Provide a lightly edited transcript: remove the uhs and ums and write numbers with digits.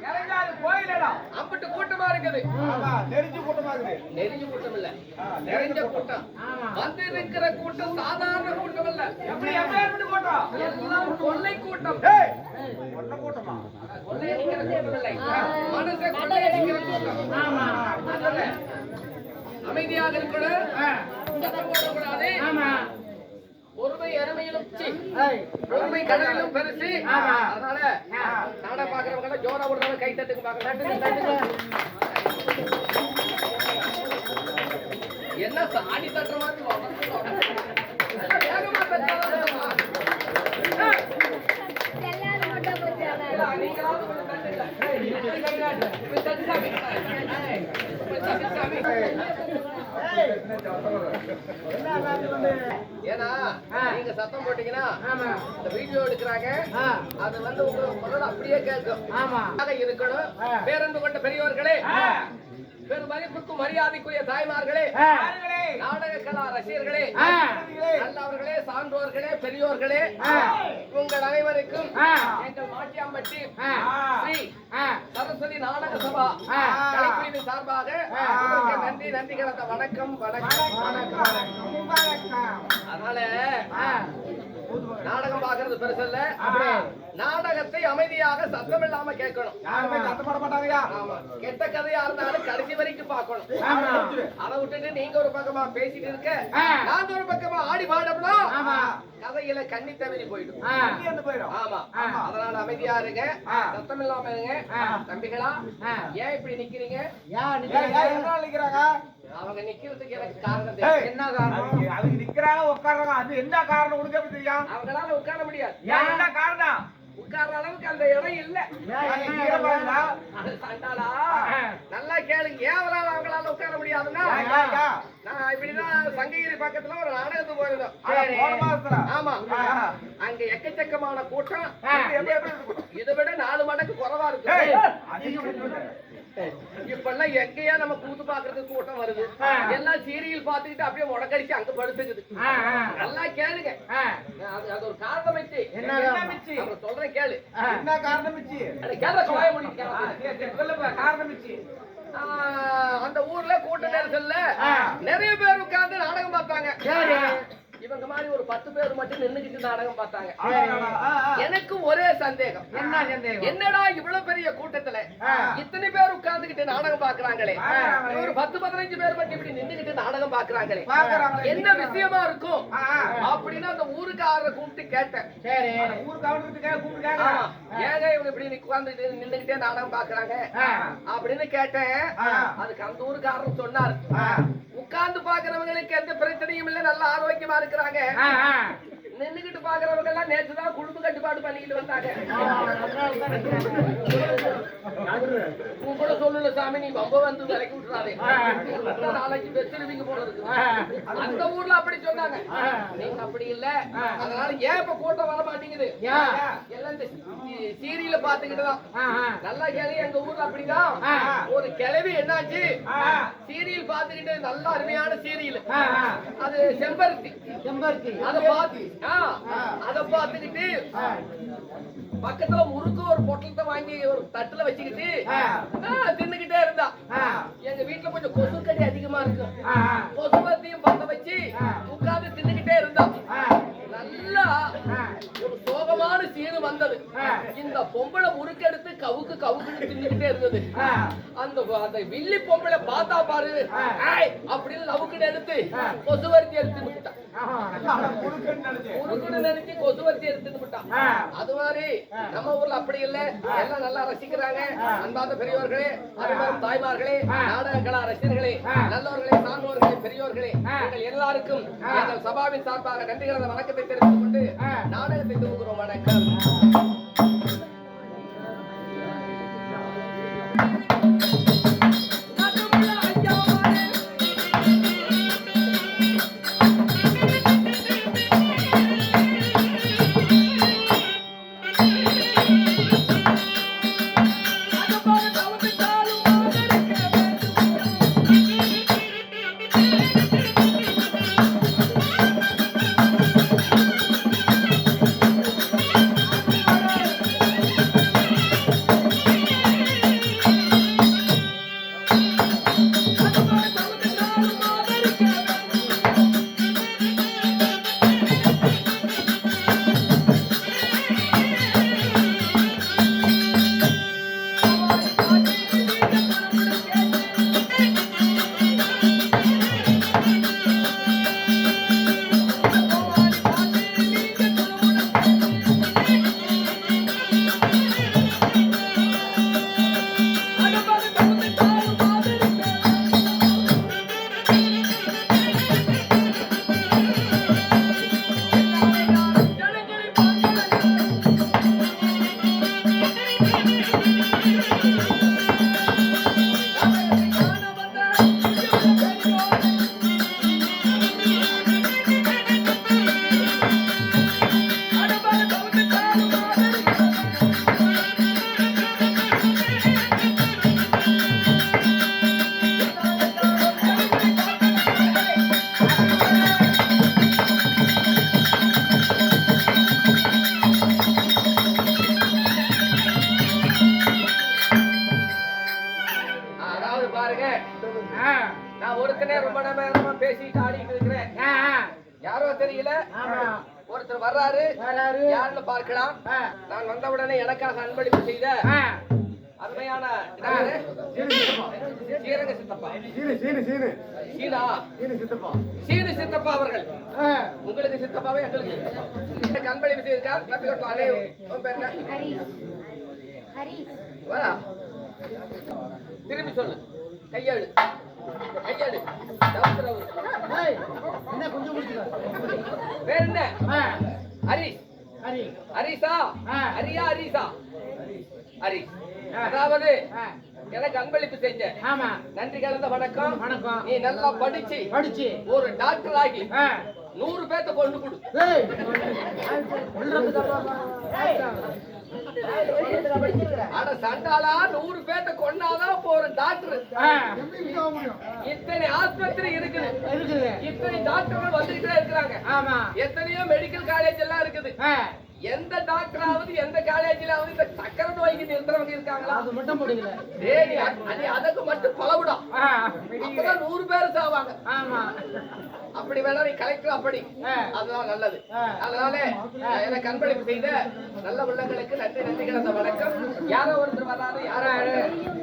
இறங்காது கோயிலடா அம்பிட்டு கூட்டமா இருக்குது. நெறிஞ்சு கூட்டமா இருக்குது. நெறிஞ்ச கூட்டம் இல்ல, நிறைஞ்ச கூட்டம். வந்து இருக்கிற கூட்டம் சாதாரண கூட்டம் இல்ல. எப்படி எப்படி கூட்டம்? எல்லாம் கொள்ளை கூட்டம். கொள்ள கூட்டமா? கொள்ளை அடிக்கிற கூட்டம் இல்லை, மனசை கொள்ளை அடிக்கிற கூட்டம். அதனால அமைதியாக இருக்கணும், சத்தம் போடக்கூடாது. பொறுமை அருமையிலும் பொறுமை கடலிலும் பெருசு. அதனால நாட பாக்குறவங்க ஜோரா விடுறவங்க கை தட்டுக்கு பாக்குறாங்க. என்ன சாடி தட்டுற மாதிரி வேகமா தட்டுறா. நீங்களாவது ஏன்னா நீங்க சத்தம் போட்டீங்கன்னா இந்த வீடியோ எடுக்கிறாங்க, அது வந்து உங்களுக்கு குரல் அப்படியே கேட்கும். இருக்கணும். பேரன்பு கொண்ட பெரியவர்களே, பெரும் மதிப்புக்கும் மரியாதைக்குரிய தாய்மார்களே, நாடக கலா ரசிகர்களே, நல்லவர்களே, சான்றோர்களே, பெரியோர்களே, உங்கள் அனைவருக்கும் எங்கள் மாட்டியாம்பட்டி ஸ்ரீ சரஸ்வதி நாடக சபா கலைக்குழுவின் சார்பாக நன்றி நன்றி கலந்த வணக்கம் வணக்கம் வணக்கம். அதனால நாடகம் பாக்குறது பெருசல்ல, நாடகத்தை அமைதியாக சத்தம் இல்லாம கேட்கணும். கெட்ட கதையா இருந்தாலும் கடைசி வரைக்கும் பார்க்கணும். அதை விட்டுட்டு நீங்க ஒரு பக்கமா பேசிட்டு இருக்க, நாங்க ஒரு பக்கமா ஆடி பாடம்னா கதையில கண்ணி தவறி போயிடும். ஆமா, அதனால அமைதியா இருங்க, சத்தம் இல்லாம இருங்க. தம்பிகளா, ஏன் இப்படி நிக்கிறீங்க? அவங்க நிக்கிறதுக்கு எனக்கு காரணம் தெரியும். என்ன காரணம்? அவங்க நிக்கிறாங்க உட்கார்றாங்க, அது என்ன காரணம் உனக்கு எப்படி தெரியும்? அவங்களால உட்கார முடியாது. என்ன காரணம்? உட்கார்ற அளவுக்கு அந்த இடம் இல்ல. நல்லா கேளுங்க, ஏன் அவங்களால உட்கார முடியாதுன்னா, நான் இப்படிதான் சங்ககிரி பக்கத்துல ஒரு நாடகத்துக்கு போயிருந்தோம். ஆமா, அங்க எக்கச்சக்கமான கூட்டம், இதை விட 4 மடங்கு குறைவா இருக்கு. இப்பெல்லாம் எங்கேயா நம்ம கூத்து பாக்குறதுக்கு கூட்டம் வருது, எல்லாம் சீரியல் பாத்துக்கிட்டு அப்படியே முடக்கடிச்சு அங்க படுத்துக்குது. நல்லா கேளுங்க, அது ஒரு காரணம் வச்சு சொல்றேன், கேளு. என்ன காரணம் வச்சு? காரணம் வச்சு அந்த ஊர்ல கூட்ட நெரிசல்ல நிறைய பேர் உட்கார்ந்து நாடகம் பார்த்தாங்க. இவங்க மாதிரி ஒரு 10 பேர் மட்டும் நின்னுக்கிட்டு நாடகம் பார்த்தாங்க. எனக்கு ஒரே சந்தேகம், என்னடா இவ்வளவு பெரிய கூட்டத்துல இத்தனை பேர் உட்கார்ந்துகிட்டு நாடகம் பாக்குறாங்களே, ஒரு 10-15 பேர் மட்டும் இப்படி நின்னுகிட்டு நாடகம் பாக்குறாங்களே, என்ன விஷயமா இருக்கும் அப்படின்னு அந்த ஊருக்காரரை கூப்பிட்டு கேட்டேன். ஏங்க இவங்க இப்படி உட்கார்ந்துட்டு நின்னுகிட்டே நாடகம் பாக்குறாங்க அப்படின்னு கேட்டேன். அதுக்கு அந்த ஊருக்காரர் சொன்னார், உட்கார்ந்து பாக்குறவங்களுக்கு எந்த பிரச்சனையும் இல்ல, நல்ல ஆரோக்கியமா இருக்கிறாங்க. நின்னுகிட்டு பாக்குறவங்க எல்லாம் நேற்றுதான் குடும்ப கட்டுப்பாடு பண்ணிக்கிட்டு வந்தாங்க. கூட சொல்லல சாமி, நீ ரொம்ப வந்து விலைக்கு விட்டுறாதே, நாளைக்கு பெற்றுவீங்க போல இருக்கு. அந்த ஊர்ல அப்படி சொன்னாங்க, நீங்க அப்படி இல்ல. அதனால ஏன் இப்ப கூட்டம் வர மாட்டேங்குது? எல்லாம் இந்த சீரியல பாத்துக்கிட்டுதான். நல்லா கேள்வி, எங்க ஊர்ல அப்படிதான் ஒரு கிழவி என்னாச்சு, சீரியல் பாத்துக்கிட்டு, நல்ல அருமையான சீரியல், அது செம்பருத்தி. அதை பார்த்துக்கிட்டு பக்கத்துல முறுக்கு ஒரு பொட்டலத்தை வாங்கி ஒரு தட்டுல வச்சுக்கிட்டு தின்னுகிட்டே இருந்தா. எங்க வீட்டுல கொஞ்சம் கொசு கடி அதிகமா இருக்கு, கொசுவத்தையும் பத்த வச்சு உட்கார்ந்து தின்னுகிட்டே இருந்தா. நல்லா ஒரு சோகமான சீனு வந்தது. இந்த பொம்பளை முறுக்கு எடுத்து கவுக்கு கவுக்குன்னு தின்னுகிட்டே இருந்தது. அந்த வில்லி பொம்பளை பார்த்தா பாரு அப்படின்னு லவுக்குன்னு எடுத்து கொசுவர்த்தி எடுத்து விட்டான். நினைச்சு கொசுவர்த்தி எடுத்து விட்டான். அது மாதிரி நம்ம ஊர்ல அப்படி இல்ல, எல்லாம் நல்லா ரசிக்கிறாங்க. அன்பார்ந்த பெரியவர்களே, அருமையான தாய்மார்களே, நாடக கலா ரசிகர்களே, நல்லவர்களே, சான்றோர்களே, பெரியோர்களே, நீங்கள் எல்லாருக்கும் எங்கள் சபாவின் சார்பாக நன்றிகள வணக்கத்தை தெரிவித்துக் கொண்டு நாடகத்தை துவங்குகிறோம். வணக்கம். ஆ. நான் ஒருத்தனே ரொம்ப நேரமா பேசிட்டு ஆடிட்டு இருக்கிறேன். ஆ, ஆ. யாரோ தெரியல. ஆமா. ஒருத்தர் வர்றாரு. வராரு. யாருன்னு பார்க்கலாம். ஆ. நான் வந்தவுடனே எனக்காக அன்பளிப்பு செய்த ஆ. அருமையான சீரக சித்தப்பா சீனு சித்தப்பா அவர்கள். உங்களுக்கு சித்தப்பாவே எங்களுக்கு சித்தப்பா. அன்பளிப்பு செய்திருக்கார். தப்பி விட்டு உன் பேர் என்ன? வா. திரும்பி சொல்லு. கையாடு கையாடு. பேர் என்ன? ஹரிஷ். ஹரிஷா? ஹரியா ஹரிஷா? ஹரிஷ். அதாவது எனக்கு அன்பளிப்பு செஞ்ச நன்றி கலந்த வணக்கம். வணக்கம். நீ நல்லா படிச்சு ஒரு டாக்டர் ஆகி 100 பேத்த கொண்டு கொடு. அட சண்டாளா, 100 பேத்த கொண்டாதான் இப்போ ஒரு டாக்டர். இத்தனை ஆஸ்பத்திரி இருக்குது, இத்தனை டாக்டர்கள் வந்துகிட்டே இருக்கிறாங்க. எத்தனையோ மெடிக்கல் காலேஜ் எல்லாம் இருக்குது. எந்த டாக்டராவது எந்த காலேஜிலாவது இந்த சக்கர நோய்க்கு நிறுத்துறவங்க இருக்காங்களா? அது மட்டும் முடியல. அதுக்கு மட்டும் பலவிடா. அப்பதான் 100 பேர் சாவாங்க. அப்படி வேணா நீ கலெக்டர் அப்படி. அதுதான் நல்லது. அதனால எனக்கு அன்பளிப்பு செய்த நல்ல உள்ளங்களுக்கு நன்றி. நன்றி கிடந்த வணக்கம். யாரோ ஒருத்தர் வராரு. யாரோ